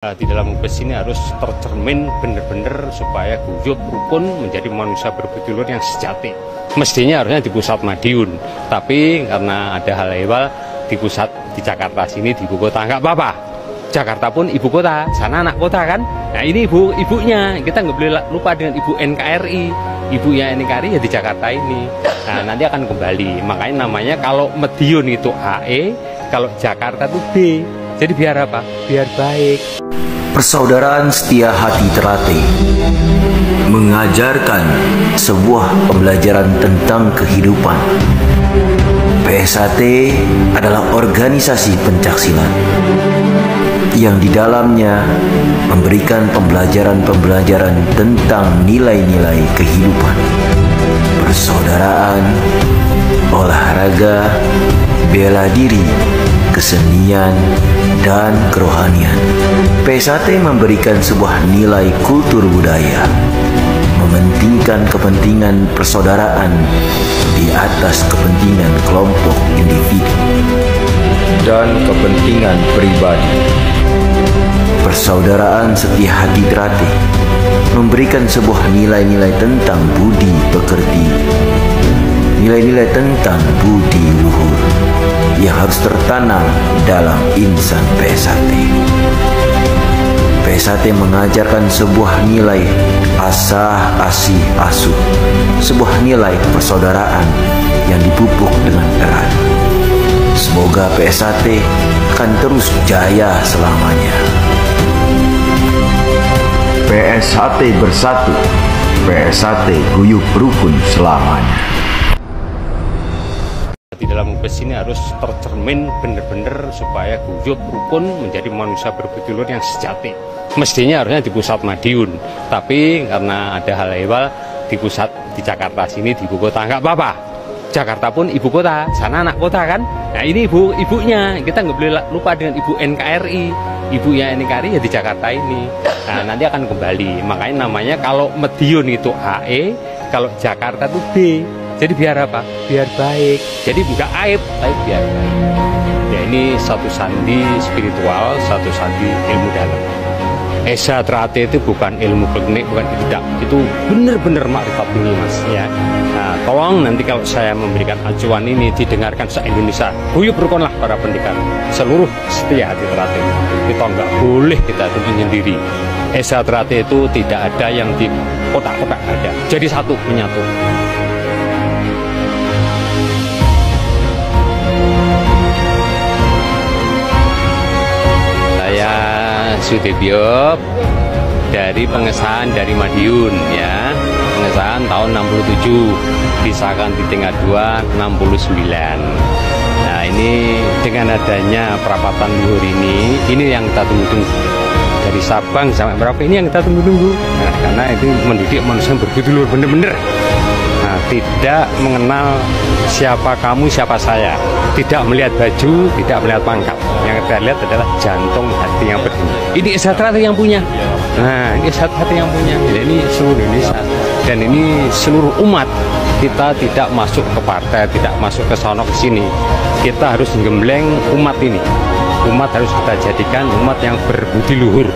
Di dalam bus ini harus tercermin benar-benar supaya guyup rukun menjadi manusia berbudi luhur yang sejati. Mestinya harusnya di pusat Madiun, tapi karena ada hal ehwal di pusat di Jakarta sini, di ibu kota nggak apa-apa. Jakarta pun ibu kota, sana anak kota kan. Nah ini ibunya, kita nggak boleh lupa dengan ibu NKRI. Ibunya NKRI ya di Jakarta ini. Nah nanti akan kembali. Makanya namanya kalau Madiun itu AE, kalau Jakarta itu B. Jadi biar apa? Biar baik. Persaudaraan Setia Hati Terate mengajarkan sebuah pembelajaran tentang kehidupan. PSAT adalah organisasi pencaksilat yang di dalamnya memberikan pembelajaran-pembelajaran tentang nilai-nilai kehidupan, persaudaraan, olahraga, bela diri, kesenian, dan kerohanian. PSAT memberikan sebuah nilai kultur budaya, mementingkan kepentingan persaudaraan di atas kepentingan kelompok individu dan kepentingan pribadi. Persaudaraan Setia Hati Terate memberikan sebuah nilai-nilai tentang budi pekerti, nilai-nilai tentang budi luhur yang harus tertanam dalam insan PSAT. PSAT mengajarkan sebuah nilai asah, asih, asuh, sebuah nilai persaudaraan yang dipupuk dengan erat. Semoga PSAT akan terus jaya selamanya. PSAT bersatu, PSAT guyup rukun selamanya. Di dalam bus ini harus tercermin benar-benar supaya guyup rukun menjadi manusia berbudi luhur yang sejati. Mestinya harusnya di pusat Madiun, tapi karena ada hal ehwal di pusat di Jakarta sini, di ibu kota nggak apa-apa. Jakarta pun ibu kota, sana anak kota kan. Nah ini ibunya, kita nggak boleh lupa dengan ibu NKRI. Ibunya NKRI ya di Jakarta ini. Nah nanti akan kembali. Makanya namanya kalau Madiun itu AE, kalau Jakarta itu B. Jadi biar apa? Biar baik. Jadi nggak aib, tapi biar baik. Ya ini satu sandi spiritual, satu sandi ilmu dalam. Esa Terate itu bukan ilmu klinik, bukan tidak. Itu benar-benar makrifat tinggi mas. Ya. Nah, tolong nanti kalau saya memberikan acuan ini didengarkan se-Indonesia. Guyup rukunlah para pendekar seluruh Setia Hati Terate. Kita nggak boleh kita tuntun sendiri. Esa Terate itu tidak ada yang di kotak-kotak ada. Jadi satu menyatu. Sudibyo dari pengesahan dari Madiun ya, pengesahan tahun 67, disahkan di tingkat 2 69. Nah ini dengan adanya perapatan luhur ini yang kita tunggu-tunggu dari Sabang sampai Merauke, ini yang kita tunggu-tunggu. Nah, karena itu mendidik manusia berbudi luhur bener-bener. Nah, tidak mengenal siapa kamu, siapa saya, tidak melihat baju, tidak melihat pangkat. Yang kita lihat adalah jantung hati yang berdiri. Ini Esa Terate yang punya. Nah, ini Esa Terate yang punya. Jadi ini seluruh Indonesia dan ini seluruh umat. Kita tidak masuk ke partai, tidak masuk ke sono ke sini. Kita harus gembleng umat ini. Umat harus kita jadikan umat yang berbudi luhur.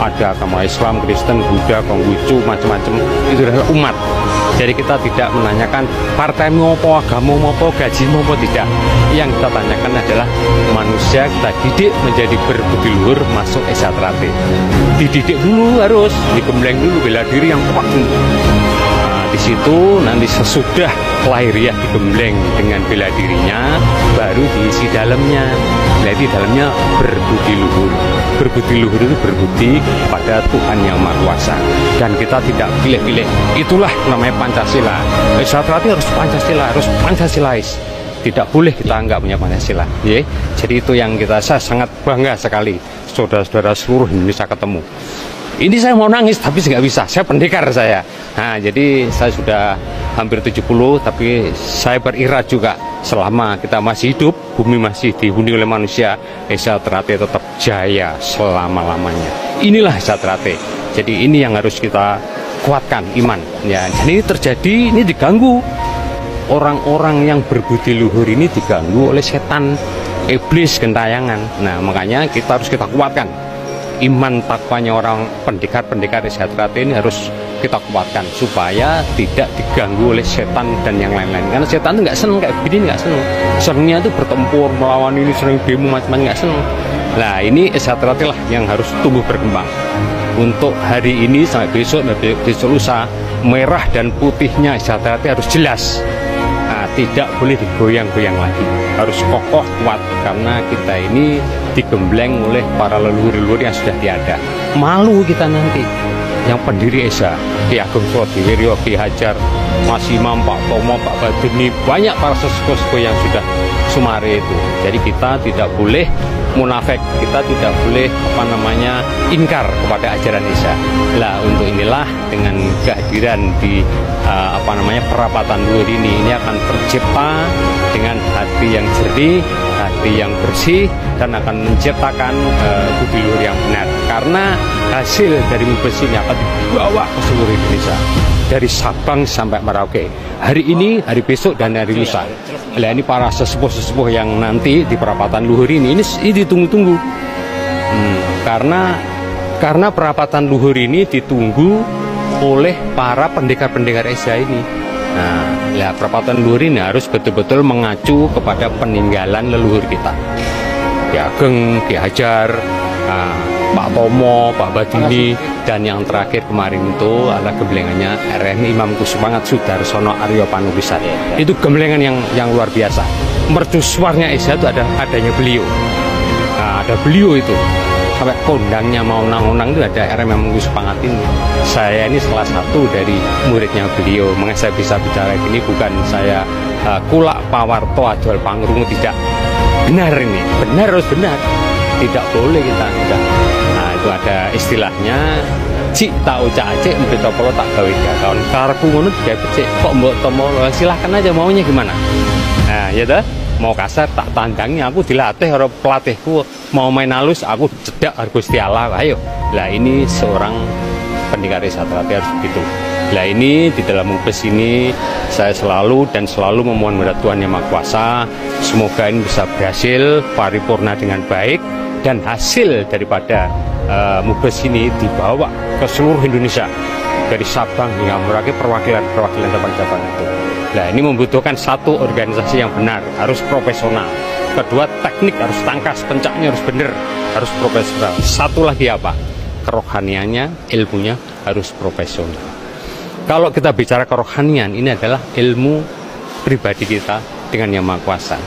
Ada agama Islam, Kristen, Buddha, Konghucu, macam-macam. Itu adalah umat. Jadi kita tidak menanyakan partai mau apa, agama mau apa, gaji mau apa, tidak. Yang kita tanyakan adalah manusia kita didik menjadi berbudi luhur masuk Esa Terate. Dididik dulu harus, digembleng dulu, bela diri yang kuat dulu. Nah, di situ nanti sesudah lahiriah digembleng dengan bela dirinya, baru diisi dalamnya. Jadi dalamnya berbudi luhur. Berbudi luhur itu berbudi pada Tuhan yang Maha Kuasa. Dan kita tidak pilih-pilih. Itulah namanya Pancasila. Esa Terate harus Pancasila, harus Pancasilais. Tidak boleh kita nggak punya Pancasila. Ya? Jadi itu yang saya sangat bangga sekali. Saudara-saudara seluruh Indonesia ketemu. Ini saya mau nangis tapi nggak bisa. Saya pendekar saya. Nah jadi saya sudah hampir 70, tapi saya berirat juga. Selama kita masih hidup, bumi masih dihuni oleh manusia, Esa Terate tetap jaya selama-lamanya. Inilah Esa Terate. Jadi ini yang harus kita kuatkan iman. Ya, dan ini terjadi, ini diganggu. Orang-orang yang berbudi luhur ini diganggu oleh setan, iblis, gentayangan. Nah, makanya kita harus kita kuatkan. iman takwanya orang pendekar-pendekar Esa Trate ini harus kita kuatkan supaya tidak diganggu oleh setan dan yang lain-lain. Karena setan itu nggak seneng kayak begini, nggak seneng. Senengnya itu bertempur melawan ini, sering demo macam-macam, nggak seneng. Nah ini Esa Trate lah yang harus tumbuh berkembang. Untuk hari ini sampai besok lusa, merah dan putihnya Esa Trate harus jelas. Nah, tidak boleh digoyang-goyang lagi, harus kokoh kuat karena kita ini digembleng oleh para leluhur-leluhur yang sudah tiada. Malu kita nanti yang pendiri Esa, Ki Ageng Surodiwiryo, Ki Hajar, Mas Imam, Pak Tomo, Pak Baduni, banyak para sesepuh yang sudah sumare itu. Jadi kita tidak boleh munafik, kita tidak boleh ingkar kepada ajaran Esa. Lah untuk inilah dengan kehadiran di perapatan luhur ini akan tercipta dengan hati yang jernih, hati yang bersih, dan akan menciptakan budi luhur yang benar. Karena hasil dari Mubes ini akan dibawa ke seluruh Indonesia, dari Sabang sampai Merauke. Hari ini, hari besok, dan hari lusa. Nah, ini para sesepuh-sesepuh yang nanti di perapatan luhur ini ditunggu-tunggu. Karena perapatan luhur ini ditunggu oleh para pendekar-pendekar Esa ini. Nah, ya perapatan luhur ini harus betul-betul mengacu kepada peninggalan leluhur kita. Ki Ageng, Ki Hajar, Pak Tomo, Pak Baduni, dan yang terakhir kemarin itu adalah gemblengannya RMI Imam Kusumangat Sudarsono Aryo Panupisan. Itu gemblengan yang luar biasa. Mercusuarnya Esa itu adanya beliau. Nah, ada beliau itu. Sampai kondangnya mau nang-nang itu ada RM yang mengurus pangat ini. Saya ini salah satu dari muridnya beliau. Mengapa saya bisa bicara ini? Bukan saya kulak pawarto ajual pangrungu, tidak. Benar ini, benar harus benar. Tidak boleh kita tidak. Nah itu ada istilahnya, cik tak ucap acik, mbak topolo tak gawe kawan. Karku ngono juga becik. Kok mbak tomo silahkan aja maunya gimana? Nah ya dah. Mau kasar tak tandangi, aku dilatih oleh pelatihku. Mau main halus, aku cedak Gusti Allah. Ayo. Lah ini seorang pendekar Esa Trate harus begitu. Lah ini di dalam Mubes ini saya selalu memohon kepada Tuhan Yang Maha Kuasa, semoga ini bisa berhasil paripurna dengan baik, dan hasil daripada Mubes ini dibawa ke seluruh Indonesia, dari Sabang hingga Merauke, perwakilan cabang-cabang itu. Nah ini membutuhkan satu organisasi yang benar, harus profesional. Kedua, teknik harus tangkas, pencaknya harus benar, harus profesional. Satu lagi apa? Kerohaniannya, ilmunya harus profesional. Kalau kita bicara kerohanian, ini adalah ilmu pribadi kita dengan Yang Maha Kuasa.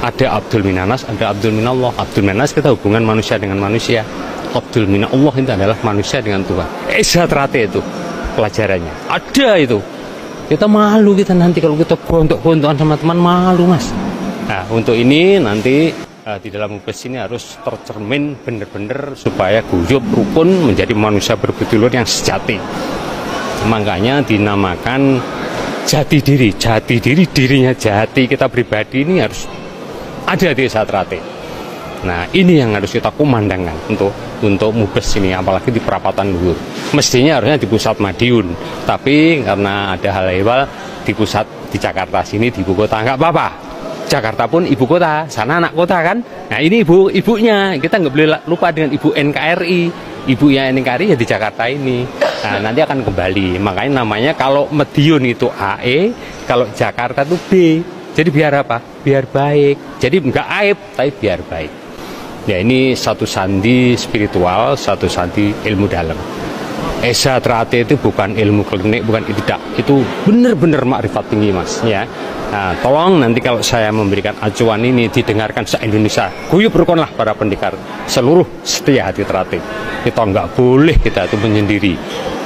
Ada Abdul Minanas, ada Abdul Minallah. Abdul Minanas kita hubungan manusia dengan manusia. Abdul Minallah itu adalah manusia dengan Tuhan. Esa Trate itu pelajarannya. Ada itu. Kita malu kita nanti kalau kita gontok-gontokan sama teman, malu mas. Nah untuk ini nanti di dalam Mubes ini harus tercermin benar-benar supaya guyup rukun menjadi manusia berbudi luhur yang sejati. Makanya dinamakan jati diri, dirinya jati kita pribadi ini harus ada di Esa Trate. Nah ini yang harus kita kumandangkan untuk Mubes ini, apalagi di perapatan luhur. Mestinya harusnya di pusat Madiun, tapi karena ada hal ehwal di pusat di Jakarta sini, di ibu kota nggak apa-apa. Jakarta pun ibu kota, sana anak kota kan. Nah ini ibunya kita nggak boleh lupa dengan ibu NKRI. Ibunya NKRI ya di Jakarta ini. Nah nanti akan kembali. Makanya namanya kalau Madiun itu AE, kalau Jakarta itu B. Jadi biar apa? Biar baik. Jadi nggak aib, tapi biar baik. Ya ini satu sandi spiritual, satu sandi ilmu dalam. Esa Trate itu bukan ilmu klinik, bukan tidak. Itu benar-benar makrifat tinggi mas. Ya. Nah, tolong nanti kalau saya memberikan acuan ini didengarkan se-Indonesia. Guyup rukunlah para pendekar seluruh setia hati Trate. Kita nggak boleh kita itu menyendiri.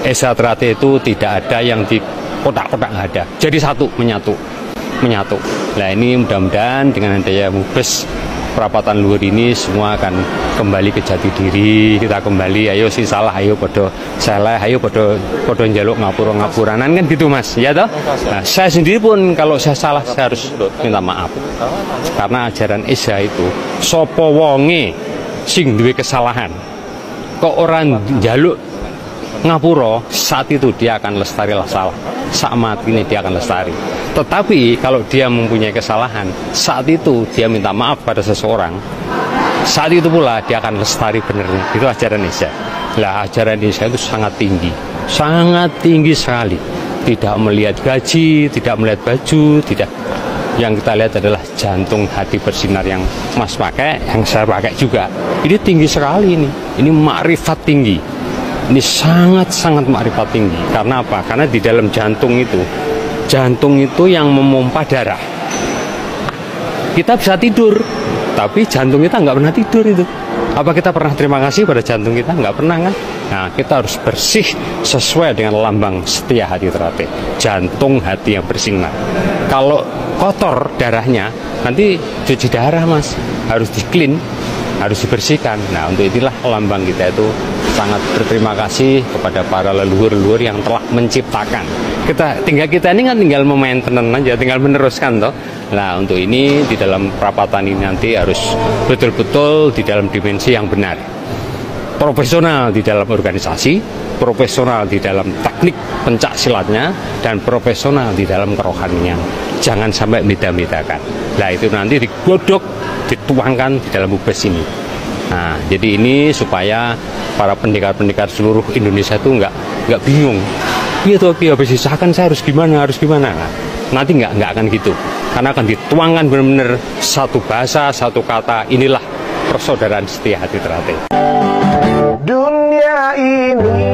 Esa Trate itu tidak ada yang di kotak-kotak, nggak ada. Jadi satu, menyatu. Nah ini mudah-mudahan dengan adanya Mubes perapatan luhur ini semua akan kembali ke jati diri. Kita kembali, ayo sih salah, ayo podo salah, ayo podo njaluk ngapuranan kan gitu mas, ya toh. Nah, saya sendiri pun kalau saya salah saya harus minta maaf, karena ajaran Esa itu sopo wonge sing duwe kesalahan kok orang njaluk ngapura, saat itu dia akan lestari lah salah, saat mati ini dia akan lestari. Tetapi kalau dia mempunyai kesalahan, saat itu dia minta maaf pada seseorang, saat itu pula dia akan lestari benernya. Itu ajaran Indonesia. Lah ajaran Indonesia itu sangat tinggi sekali. Tidak melihat gaji, tidak melihat baju, tidak. Yang kita lihat adalah jantung hati bersinar yang Mas pakai, yang saya pakai juga. Ini tinggi sekali ini. Ini makrifat tinggi. Ini sangat makrifat tinggi. Karena apa? Karena di dalam jantung itu yang memompa darah. Kita bisa tidur, tapi jantung kita nggak pernah tidur itu. Apa kita pernah terima kasih pada jantung kita? Nggak pernah kan? Nah, kita harus bersih sesuai dengan lambang setia hati teratai. Jantung hati yang bersinar. Kalau kotor darahnya, nanti cuci darah Mas. Harus di-clean, harus dibersihkan. Nah, untuk itulah lambang kita itu sangat berterima kasih kepada para leluhur-leluhur yang telah menciptakan. Kita ini kan tinggal memainten aja, tinggal meneruskan toh. Nah, untuk ini di dalam perapatan ini nanti harus betul-betul di dalam dimensi yang benar. Profesional di dalam organisasi, profesional di dalam teknik pencak silatnya, dan profesional di dalam kerohanian. Jangan sampai beda-bedakan. Nah, itu nanti digodok, dituangkan di dalam ubes ini. Nah, jadi ini supaya para pendekar-pendekar seluruh Indonesia itu nggak bingung. Iya tuh, habis disahkan saya harus gimana? Nah, nanti nggak akan gitu. Karena akan dituangkan benar-benar satu bahasa, satu kata. Inilah persaudaraan setia hati teratai. Dunia ini